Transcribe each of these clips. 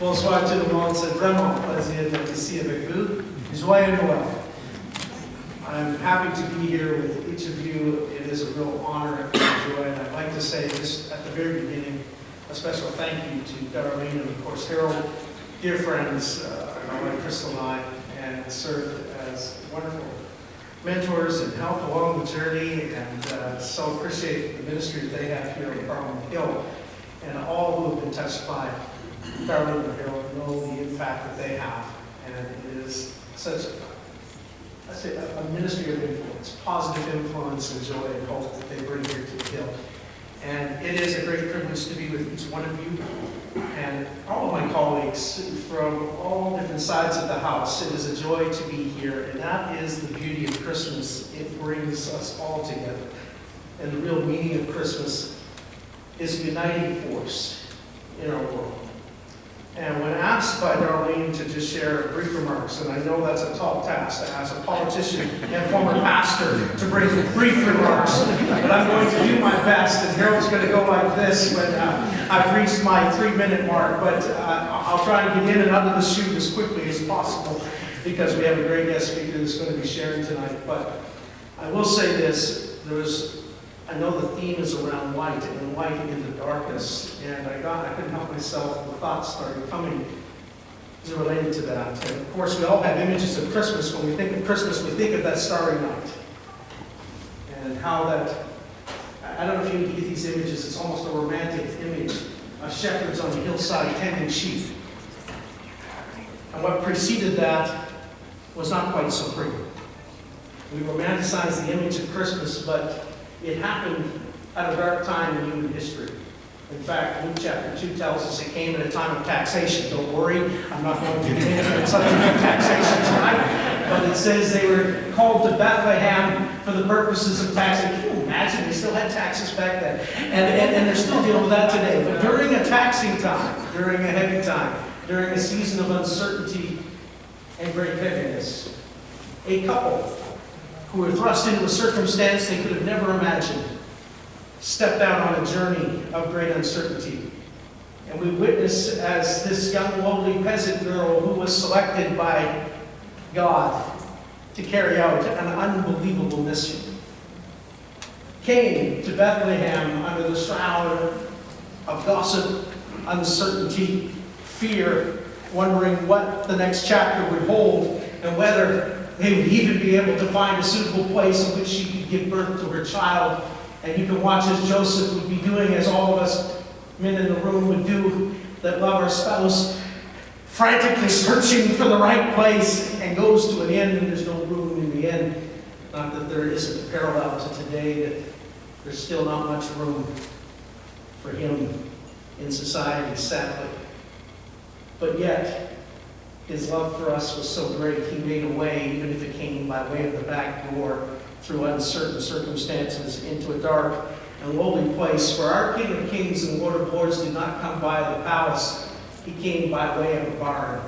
Bonsoir tout le monde, c'est vraiment un plaisir d'être ici avec vous. Joyeux Noël. I'm happy to be here with each of you. It is a real honor and joy, and I'd like to say just at the very beginning, a special thank you to Darlene and of course Harold, dear friends, my wife Crystal and I, and served as wonderful mentors and help along the journey, and so appreciate the ministry that they have here on Parliament Hill, and all who have been touched by Darlene and Harold know the impact that they have, and it is such a ministry of influence, positive influence and joy and hope that they bring here to the Hill. And it is a great privilege to be with each one of you and all of my colleagues from all different sides of the house. It is a joy to be here, and that is the beauty of Christmas. It brings us all together. And the real meaning of Christmas is a uniting force in our world. And when asked by Darlene to just share brief remarks, and I know that's a tall task to ask a politician and former pastor to bring brief remarks, but I'm going to do my best, and Harold's going to go like this when I've reached my 3-minute mark, but I'll try and get in and out of the chute as quickly as possible because we have a great guest speaker that's going to be sharing tonight. But I will say this, I know the theme is around light and light in the darkness, and I couldn't help myself, the thoughts started coming as it related to that. And of course, we all have images of Christmas. When we think of Christmas, we think of that starry night. And how that, I don't know if you get these images, it's almost a romantic image of shepherds on the hillside tending sheep. And what preceded that was not quite so pretty. We romanticize the image of Christmas, but it happened at a dark time in human history. In fact, Luke chapter 2 tells us it came at a time of taxation. Don't worry, I'm not going to get into the subject of taxation tonight, but it says they were called to Bethlehem for the purposes of taxation. Can you imagine? They still had taxes back then. And they're still dealing with that today. But during a taxing time, during a heavy time, during a season of uncertainty and great heaviness, a couple who were thrust into a circumstance they could have never imagined, stepped out on a journey of great uncertainty. And we witness as this young, lowly peasant girl who was selected by God to carry out an unbelievable mission came to Bethlehem under the shroud of gossip, uncertainty, fear, wondering what the next chapter would hold and whether they would even be able to find a suitable place in which she could give birth to her child. And you can watch as Joseph would be doing, as all of us men in the room would do, that love our spouse, frantically searching for the right place, and goes to an end, and there's no room in the end. Not that there isn't a parallel to today, that there's still not much room for him in society, sadly. But yet, his love for us was so great, he made a way, even if it came by way of the back door, through uncertain circumstances, into a dark and lowly place. For our King of Kings and Lord of Lords did not come by the palace. He came by way of a barn,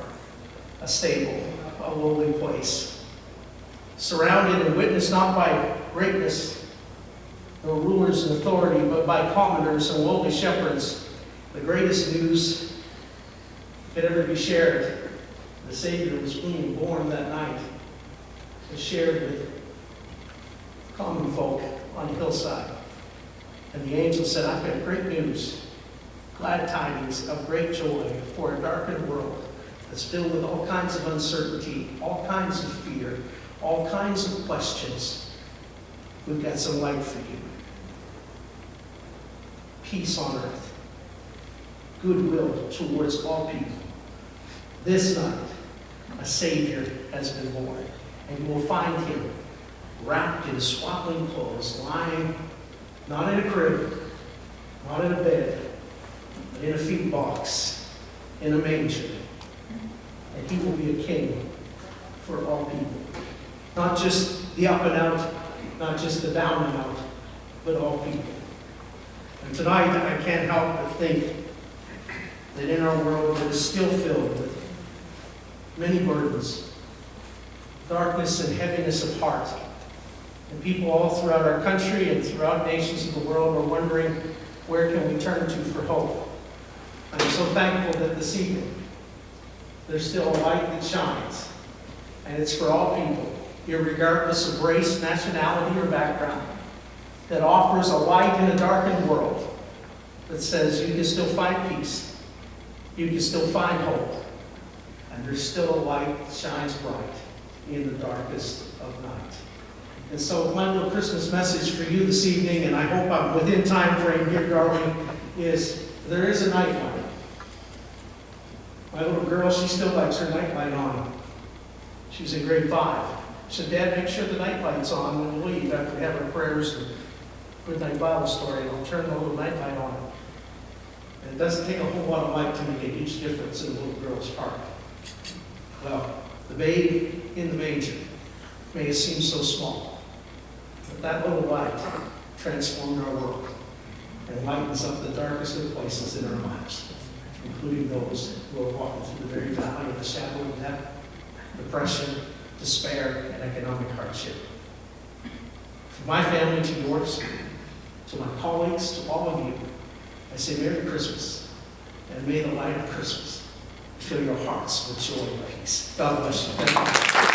a stable, a lowly place. Surrounded and witnessed not by greatness, nor rulers and authority, but by commoners and lowly shepherds. The greatest news could ever be shared. The Savior was being born that night, was shared with common folk on the hillside. And the angel said, I've got great news, glad tidings of great joy for a darkened world that's filled with all kinds of uncertainty, all kinds of fear, all kinds of questions. We've got some light for you. Peace on earth, goodwill towards all people. This night, a Savior has been born, and you will find him wrapped in swaddling clothes, lying not in a crib, not in a bed, but in a feed box, in a manger. And he will be a king for all people. Not just the up and out, not just the down and out, but all people. And tonight, I can't help but think that in our world that is still filled with many burdens, darkness and heaviness of heart, and people all throughout our country and throughout nations of the world are wondering, where can we turn to for hope? I'm so thankful that this evening there's still a light that shines. And it's for all people, irregardless of race, nationality, or background, that offers a light in a darkened world that says you can still find peace, you can still find hope, and there's still a light that shines bright in the darkest of night. And so my little Christmas message for you this evening, and I hope I'm within time frame here, darling, is there is a nightlight. My little girl, she still likes her nightlight on. She's in grade 5. She said, Dad, make sure the nightlight's on when we leave after we have our prayers and good night Bible story, and I'll turn the little nightlight on. And it doesn't take a whole lot of light to make a huge difference in a little girl's heart. Well, the babe in the manger may have seemed so small, but that little light transformed our world and lightens up the darkest of places in our lives, including those who are walking through the very valley of the shadow of death, depression, despair, and economic hardship. From my family to yours, to my colleagues, to all of you, I say Merry Christmas, and may the light of Christmas fill your hearts with joy and peace. God bless you. Thank you.